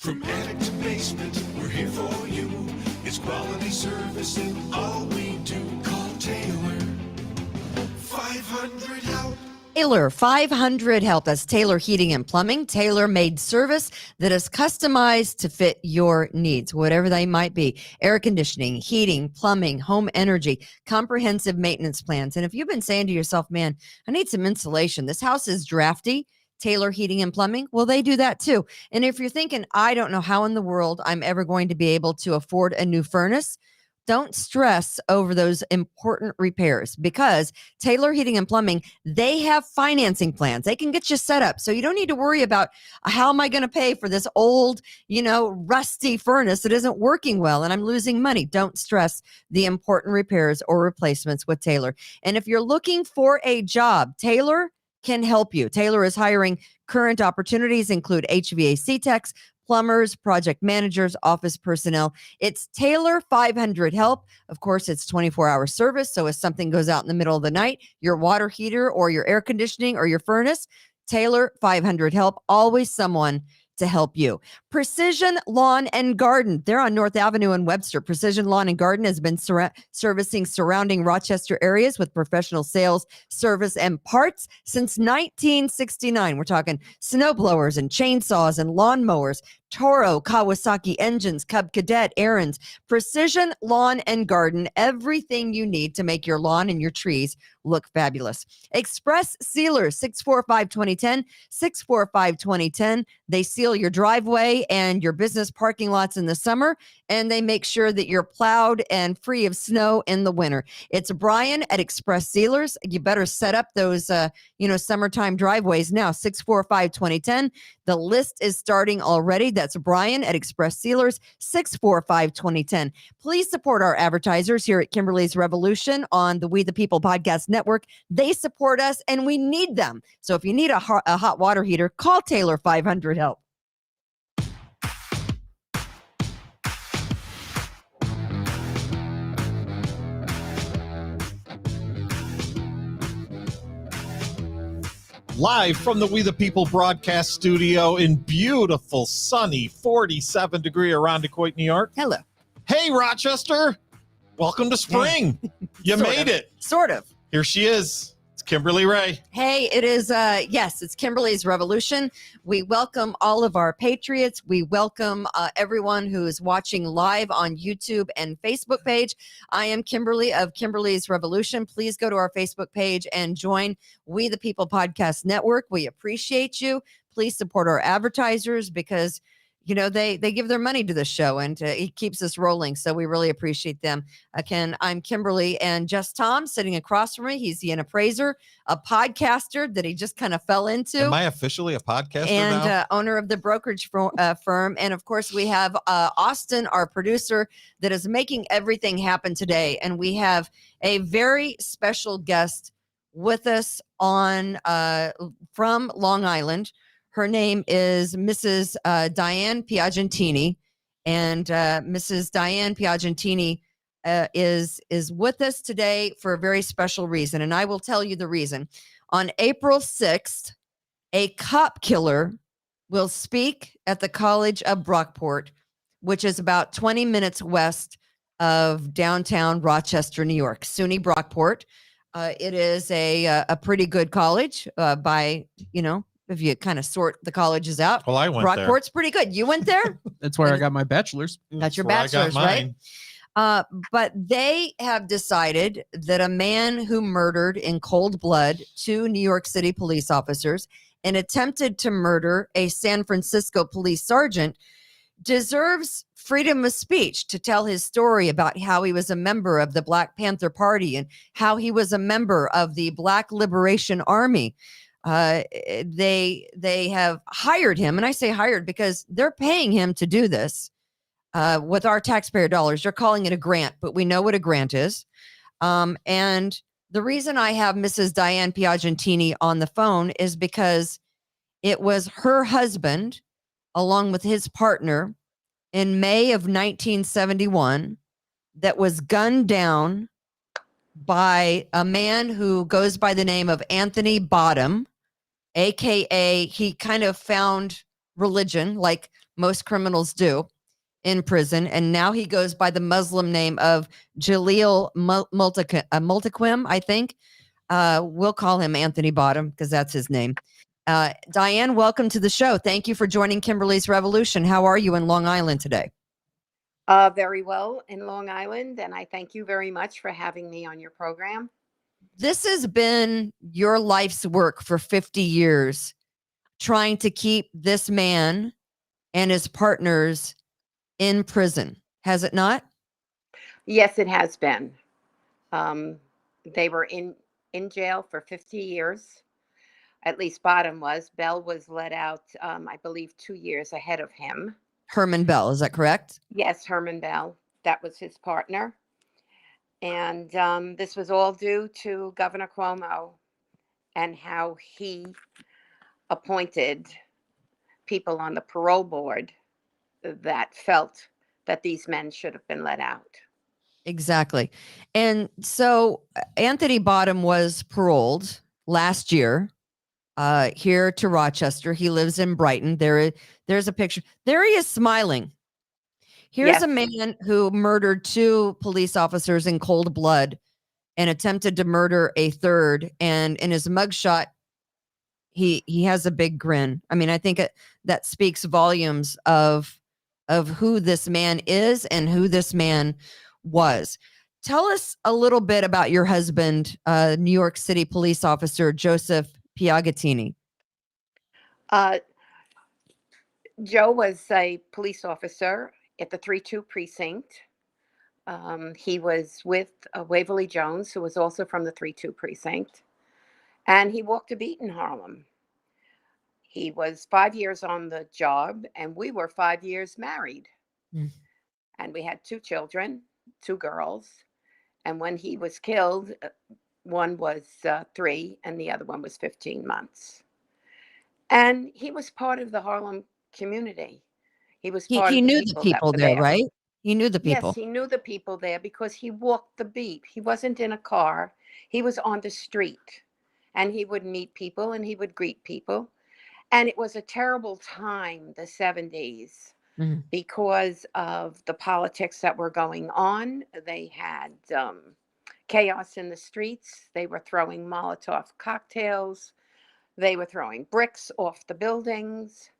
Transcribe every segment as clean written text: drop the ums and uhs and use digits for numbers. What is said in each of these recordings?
From attic to basement, we're here for you. It's quality service in all we do. Call Taylor 500 help. Taylor 500 help. That's Taylor Heating and Plumbing. Tailor-made service that is customized to fit your needs, whatever they might be. Air conditioning, heating, plumbing, home energy, comprehensive maintenance plans. And if you've been saying to yourself, man, I need some insulation. This house is drafty. Taylor Heating and Plumbing, well, they do that too. And if you're thinking, I don't know how in the world I'm ever going to be able to afford a new furnace, don't stress over those important repairs, because Taylor Heating and Plumbing, they have financing plans. They can get you set up. So you don't need to worry about how am I going to pay for this old, rusty furnace that isn't working well and I'm losing money. Don't stress the important repairs or replacements with Taylor. And if you're looking for a job, Taylor can help you. Taylor is hiring. Current opportunities include HVAC techs, plumbers, project managers, office personnel. It's Taylor 500 help. Of course, it's 24-hour service. So if something goes out in the middle of the night, your water heater or your air conditioning or your furnace, Taylor 500 help. Always someone to help you. Precision Lawn and Garden. They're on North Avenue in Webster. Precision Lawn and Garden has been servicing surrounding Rochester areas with professional sales, service, and parts since 1969. We're talking snow blowers and chainsaws and lawnmowers, Toro, Kawasaki engines, Cub Cadet, Aaron's. Precision Lawn and Garden. Everything you need to make your lawn and your trees look fabulous. Express Sealers, 645-2010, 645-2010. They seal your driveway and your business parking lots in the summer, and they make sure that you're plowed and free of snow in the winter. It's Brian at Express Sealers. You better set up those, summertime driveways now, 645-2010. The list is starting already. That's Brian at Express Sealers, 645-2010. Please support our advertisers here at Kimberly's Revolution on the We the People Podcast Network. They support us and we need them. So if you need a hot water heater, call Taylor 500 help. Live from the We the People broadcast studio in beautiful, sunny, 47-degree Irondequoit, New York. Hello. Hey, Rochester. Welcome to spring. You made it. Sort of. Here she is. It's Kimberly Ray. Hey, it is, it's Kimberly's Revolution. We welcome all of our patriots. We welcome everyone who is watching live on YouTube and Facebook page. I am Kimberly of Kimberly's Revolution. Please go to our Facebook page and join We the People Podcast Network. We appreciate you. Please support our advertisers because they give their money to the show and it keeps us rolling. So we really appreciate them. Again, I'm Kimberly, and just Tom sitting across from me. He's an appraiser, a podcaster that he just kind of fell into. Am I officially a podcaster and now? Owner of the brokerage firm. And of course, we have Austin, our producer, that is making everything happen today. And we have a very special guest with us on from Long Island. Her name is Mrs. Diane Piagentini, and Mrs. Diane Piagentini is with us today for a very special reason, and I will tell you the reason. On April 6th, a cop killer will speak at the College of Brockport, which is about 20 minutes west of downtown Rochester, New York. SUNY Brockport. It is a pretty good college by, if you kind of sort the colleges out. Well, I went there. Brockport's pretty good. You went there? That's where I got my bachelor's. That's your bachelor's, right? But they have decided that a man who murdered in cold blood 2 New York City police officers and attempted to murder a San Francisco police sergeant deserves freedom of speech to tell his story about how he was a member of the Black Panther Party and how he was a member of the Black Liberation Army. They have hired him, and I say hired because they're paying him to do this with our taxpayer dollars. They're calling it a grant, but we know what a grant is. And the reason I have Mrs. Diane Piagentini on the phone is because it was her husband, along with his partner, in May of 1971, that was gunned down by a man who goes by the name of Anthony Bottom, AKA he kind of found religion like most criminals do in prison. And now he goes by the Muslim name of Jaleel Multiquim, I think. We'll call him Anthony Bottom because that's his name. Diane, welcome to the show. Thank you for joining Kimberly's Revolution. How are you in Long Island today? Very well in Long Island, and I thank you very much for having me on your program. This has been your life's work for 50 years, trying to keep this man and his partners in prison, has it not? Yes, it has been. They were in jail for 50 years. At least Bottom was. Bell was let out, I believe, 2 years ahead of him. Herman Bell, is that correct? Yes, Herman Bell. That was his partner. And this was all due to Governor Cuomo and how he appointed people on the parole board that felt that these men should have been let out. Exactly. And so Anthony Bottom was paroled last year here to Rochester. He lives in Brighton. There's a picture. There he is smiling. Here's Yes. a man who murdered 2 police officers in cold blood and attempted to murder a third. And in his mugshot, he has a big grin. I mean, I think that speaks volumes of who this man is and who this man was. Tell us a little bit about your husband, New York City police officer Joseph Piagentini. Joe was a police officer at the 3-2 precinct. He was with Waverly Jones, who was also from the 3-2 precinct. And he walked a beat in Harlem. He was 5 years on the job, and we were 5 years married. Mm. And we had 2 children, 2 girls. And when he was killed, one was 3 and the other one was 15 months. And he was part of the Harlem community. He was part He of the knew the people that people were there, right? He knew the people. Yes, he knew the people there because he walked the beat. He wasn't in a car. He was on the street, and he would meet people and he would greet people. And it was a terrible time, the 70s, Mhm. because of the politics that were going on. They had chaos in the streets. They were throwing Molotov cocktails. They were throwing bricks off the buildings.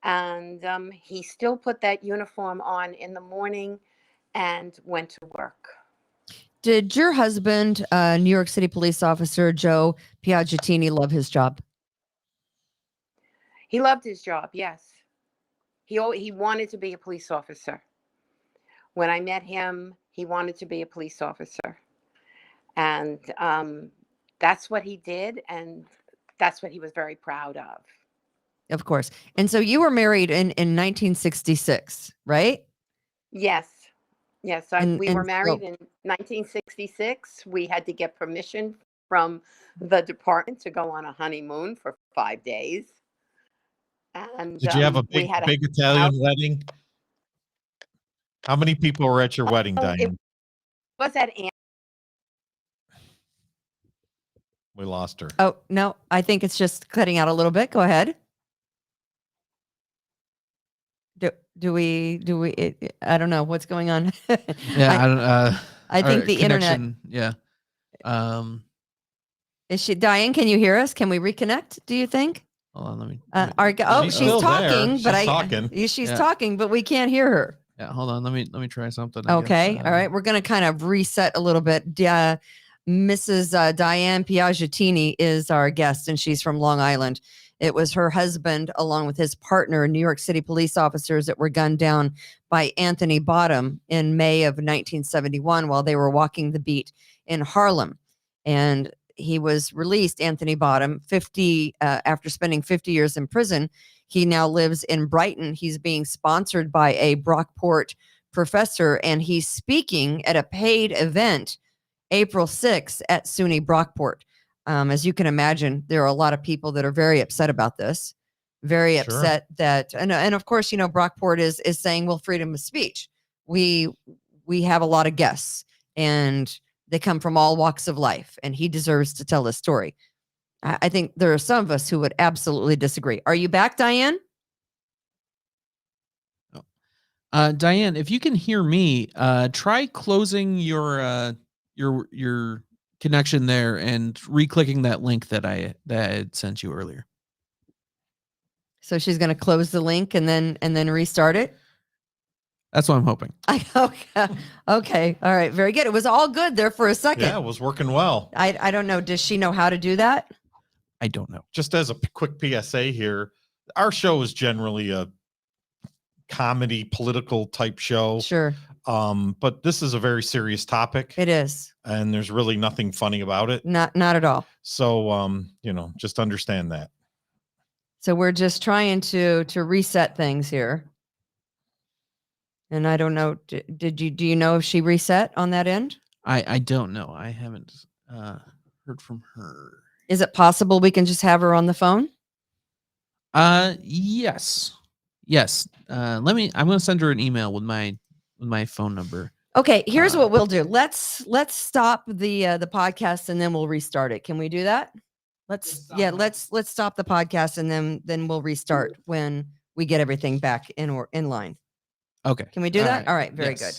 And he still put that uniform on in the morning and went to work. Did your husband, New York City police officer Joe Piagentini, love his job? He loved his job, yes. He wanted to be a police officer. When I met him, he wanted to be a police officer. And that's what he did, and that's what he was very proud of. Of course. And so you were married in 1966, right? Yes. Yes, we were married in 1966. We had to get permission from the department to go on a honeymoon for 5 days. And Did you have a big Italian wedding? How many people were at your wedding, Diane? It was at We lost her. Oh, no, I think it's just cutting out a little bit. Go ahead. Do we I don't know what's going on. Yeah, I don't I think the internet. Yeah. Is she Diane, can you hear us? Can we reconnect, do you think? Hold on, let me She's she's still talking, there. but She's talking. talking, but we can't hear her. Yeah, hold on. Let me try something. Okay. All right. We're going to kind of reset a little bit. Mrs. Diane Piagentini is our guest, and she's from Long Island. It was her husband, along with his partner, New York City police officers, that were gunned down by Anthony Bottom in May of 1971 while they were walking the beat in Harlem. And he was released, Anthony Bottom, after spending 50 years in prison. He now lives in Brighton. He's being sponsored by a Brockport professor, and he's speaking at a paid event April 6th at SUNY Brockport. As you can imagine, there are a lot of people that are very upset about this, very upset that, and of course, Brockport is saying, well, freedom of speech. We have a lot of guests, and they come from all walks of life, and he deserves to tell his story. I think there are some of us who would absolutely disagree. Are you back, Diane? Diane, if you can hear me, try closing your connection there and re-clicking that link that I had sent you earlier. So she's going to close the link and then restart it. That's what I'm hoping. Okay. All right. Very good. It was all good there for a second. Yeah, it was working well. I don't know. Does she know how to do that? I don't know. Just as a quick PSA here, our show is generally a comedy, political type show. Sure. But this is a very serious topic. It is. And there's really nothing funny about it. Not at all. So, just understand that. So we're just trying to reset things here. And I don't know, do you know if she reset on that end? I don't know. I haven't heard from her. Is it possible we can just have her on the phone? Yes. I'm going to send her an email with my phone number. Okay, here's what we'll do. Let's stop the podcast and then we'll restart it. Can we do that? Let's stop the podcast and then we'll restart when we get everything back in line. Okay. Can we do that? All right, very yes. good.